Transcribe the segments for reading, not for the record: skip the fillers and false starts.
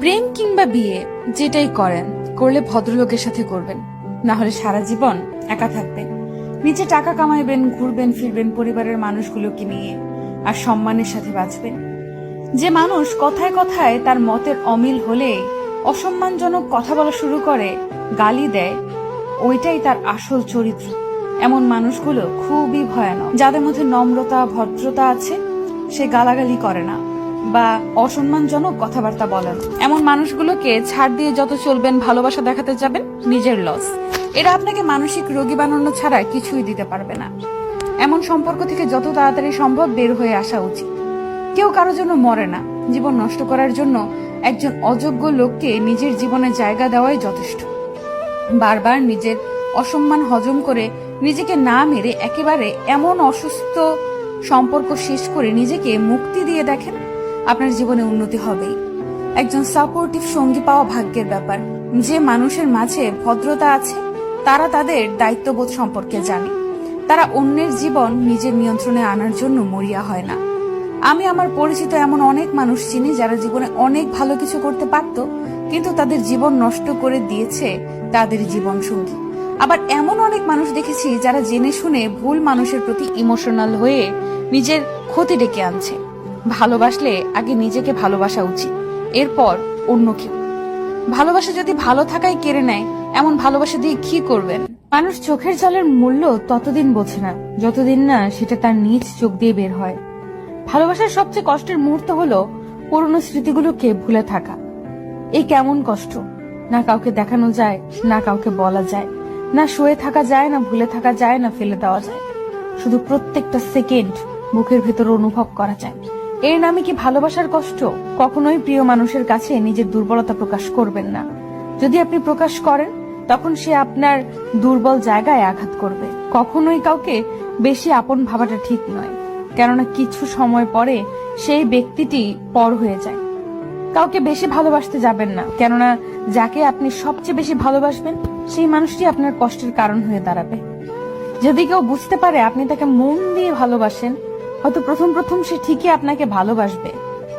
প্রেম কিংবা বিয়ে যেটাই করেন, করলে ভদ্রলোকের সাথে করবেন, না হলে সারা জীবন একা থাকবেন। নিজে টাকা কামাইবেন, ঘুরবেন ফিরবেন পরিবারের মানুষগুলোকে নিয়ে, আর সম্মানের সাথে বাঁচবেন। যে মানুষ কথায় কথায় তার মতের অমিল হলে অসম্মানজনক কথা বলা শুরু করে, গালি দেয়, ওইটাই তার আসল চরিত্র। এমন মানুষগুলো খুবই ভয়ানক। যাদের মধ্যে নম্রতা ভদ্রতা আছে, সে গালাগালি করে না বা অসম্মানজনক কথাবার্তা বলেন। এমন মানুষগুলোকে ছাড় দিয়ে যত চলবেন, ভালোবাসা দেখাতে যাবেন, নিজের লস। এরা আপনাকে মানসিক রোগী বানানো ছাড়া কিছুই দিতে পারবে না। এমন সম্পর্ক থেকে যত তাড়াতাড়ি সম্ভব বের হয়ে আসা উচিত। কেউ কারোর জন্য মরে না। জীবন নষ্ট করার জন্য একজন অযোগ্য লোককে নিজের জীবনে জায়গা দেওয়াই যথেষ্ট। বারবার নিজের অসম্মান হজম করে নিজেকে না মেরে একেবারে এমন অসুস্থ সম্পর্ক শেষ করে নিজেকে মুক্তি দিয়ে দেখেন, আপনার জীবনে উন্নতি হবেই। একজন সাপোর্টিভ সঙ্গী পাওয়া ভাগ্যের ব্যাপার। যে মানুষের মাঝে ভদ্রতা আছে, তারা তাদের দায়িত্ববোধ সম্পর্কে জানে। তারা অন্যের জীবন নিজের নিয়ন্ত্রণে আনার জন্য মরিয়া হয় না। আমি আমার পরিচিত এমন অনেক মানুষ চিনি যারা জীবনে অনেক ভালো কিছু করতে পারত, কিন্তু তাদের জীবন নষ্ট করে দিয়েছে তাদের জীবন সঙ্গী। আবার এমন অনেক মানুষ দেখেছি যারা জেনে শুনে ভুল মানুষের প্রতি ইমোশনাল হয়ে নিজের ক্ষতি ডেকে আনছে। ভালোবাসলে আগে নিজেকে ভালোবাসা উচিত, এরপর অন্য কেউ। ভালোবাসা যদি ভালো থাকাই কেড়ে নেয়, এমন ভালোবাসা দিয়ে কি করবেন? মানুষ চোখের জলের মূল্য ততদিন বোঝে না যতদিন না সেটা তার নিজ চোখ দিয়ে বের হয়। ভালোবাসার সবচেয়ে কষ্টের মুহূর্ত হলো পুরনো স্মৃতিগুলোকে ভুলে থাকা। এই কেমন কষ্ট! না কাউকে দেখানো যায়, না কাউকে বলা যায়, না শুয়ে থাকা যায়, না ভুলে থাকা যায়, না ফেলে দেওয়া যায়। শুধু প্রত্যেকটা সেকেন্ড বুকের ভেতর অনুভব করা যায়। এর নামে কি ভালোবাসার কষ্ট? কখনোই প্রিয় মানুষের কাছে নিজের দুর্বলতা প্রকাশ করবেন না। যদি আপনি প্রকাশ করেন, তখন সে আপনার দুর্বল জায়গায় আঘাত করবে। কখনোই কাউকে বেশি আপন ভাবাটা ঠিক নয়, কেননা কিছু সময় পরে সেই ব্যক্তিটি পর হয়ে যায়। কাউকে বেশি ভালোবাসতে যাবেন না, কেননা যাকে আপনি সবচেয়ে বেশি ভালোবাসবেন, সেই মানুষটি আপনার কষ্টের কারণ হয়ে দাঁড়াবে। যদি কেউ বুঝতে পারে আপনি তাকে মন দিয়ে ভালোবাসেন, হয়তো প্রথম প্রথম সে ঠিকই আপনাকে ভালোবাসবে,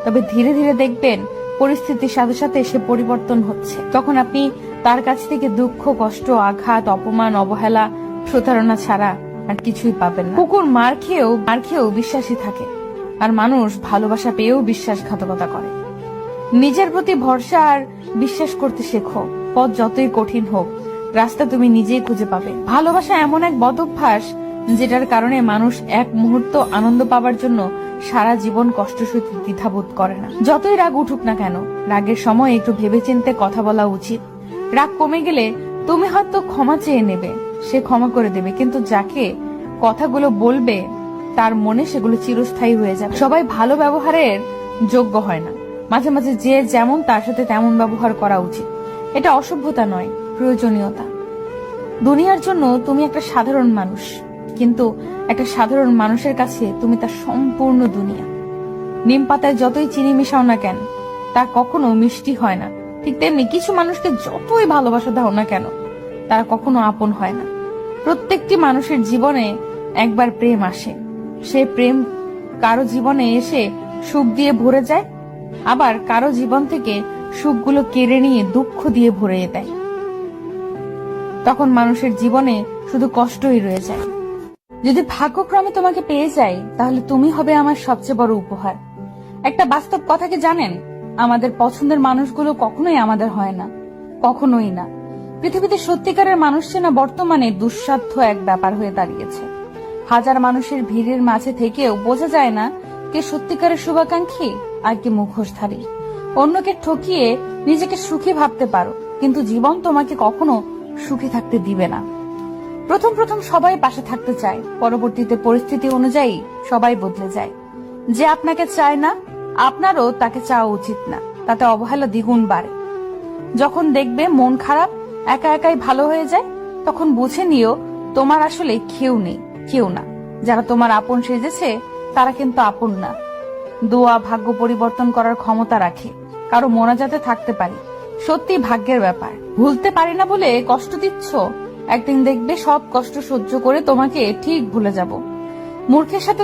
তবে ধীরে ধীরে দেখবেন পরিস্থিতির সাথে সাথে সে পরিবর্তন হচ্ছে। তখন আপনি তার কাছ থেকে দুঃখ, কষ্ট, আঘাত, অপমান, অবহেলা, প্রতারণা ছাড়া আর কিছুই পাবেন না। কুকুর মার খেয়েও বিশ্বাসী থাকে, আর মানুষ ভালোবাসা পেয়েও বিশ্বাসঘাতকতা করে। নিজের প্রতি ভরসা আর বিশ্বাস করতে শেখো। পথ যতই কঠিন হোক, রাস্তা তুমি নিজেই খুঁজে পাবে। ভালোবাসা এমন এক বদ অভ্যাস যেটার কারণে মানুষ এক মুহূর্ত আনন্দ পাওয়ার জন্য সারা জীবন কষ্ট সইতে দ্বিধাবোধ করে না। যতই রাগ উঠুক না কেন, রাগের সময় একটু ভেবেচিন্তে কথা বলা উচিত। রাগ কমে গেলে তুমি হয়তো ক্ষমা চেয়ে নেবে, সে ক্ষমা করে দেবে, কিন্তু যাকে কথাগুলো বলবে তার মনে সেগুলো চিরস্থায়ী হয়ে যাবে। সবাই ভালো ব্যবহারের যোগ্য হয় না। মাঝে মাঝে যে যেমন তার সাথে তেমন ব্যবহার করা উচিত। এটা অসভ্যতা নয়, প্রয়োজনীয়তা। দুনিয়ার জন্য তুমি একটা সাধারণ মানুষ, কিন্তু একটা সাধারণ মানুষের কাছে তুমি তার সম্পূর্ণ দুনিয়া। নিম পাতায় যতই চিনি মিশাও না কেন, তা কখনো মিষ্টি হয় না। ঠিক তেমনি কিছু মানুষকে যতই ভালোবাসা দাও না কেন, তারা কখনো আপন হয় না। প্রত্যেকটি মানুষের জীবনে একবার প্রেম আসে। সে প্রেম কারো জীবনে এসে সুখ দিয়ে ভরে যায়, আবার কারো জীবন থেকে সুখগুলো কেড়ে নিয়ে দুঃখ দিয়ে ভরিয়ে দেয়। তখন মানুষের জীবনে শুধু কষ্টই রয়ে যায়। যদি ভাগ্যক্রমে তোমাকে পেয়ে যাই, তাহলে তুমি হবে আমার সবচেয়ে বড় উপহার। একটা বাস্তব কথা কি জানেন? আমাদের পছন্দের মানুষগুলো কখনোই আমাদের হয় না, কখনোই না। পৃথিবীতে সত্যিকারের মানুষ চেনা বর্তমানে দুঃসাধ্য এক ব্যাপার হয়ে দাঁড়িয়েছে। হাজার মানুষের ভিড়ের মাঝে থেকেও বোঝা যায় না কে সত্যিকারের শুভাকাঙ্ক্ষী আর কে মুখোশধারী। অন্যকে ঠকিয়ে নিজেকে সুখী ভাবতে পারো, কিন্তু জীবন তোমাকে কখনো সুখী থাকতে দিবে না। প্রথম প্রথম সবাই পাশে থাকতে চায়, পরবর্তীতে পরিস্থিতি অনুযায়ী সবাই বদলে যায়। যে আপনাকে চায় না, আপনারও তাকে চাওয়া উচিত না, তাতে অবহেলা দ্বিগুণ বাড়ে। যখন দেখবে মন খারাপ, একা একাই ভালো হয়ে যায়, তখন বুঝে নিও তোমার আসলে কেউ না। যারা তোমার আপন সেজেছে তারা কিন্তু আপন না। দোয়া ভাগ্য পরিবর্তন করার ক্ষমতা রাখে। কারো মোনাজাতে থাকতে পারি, সত্যি ভাগ্যের ব্যাপার। ভুলতে পারি না বলে কষ্ট দিচ্ছ, একদিন দেখবে সব কষ্ট সহ্য করে তোমাকে ঠিক ভুলে যাব। মূর্খের সাথে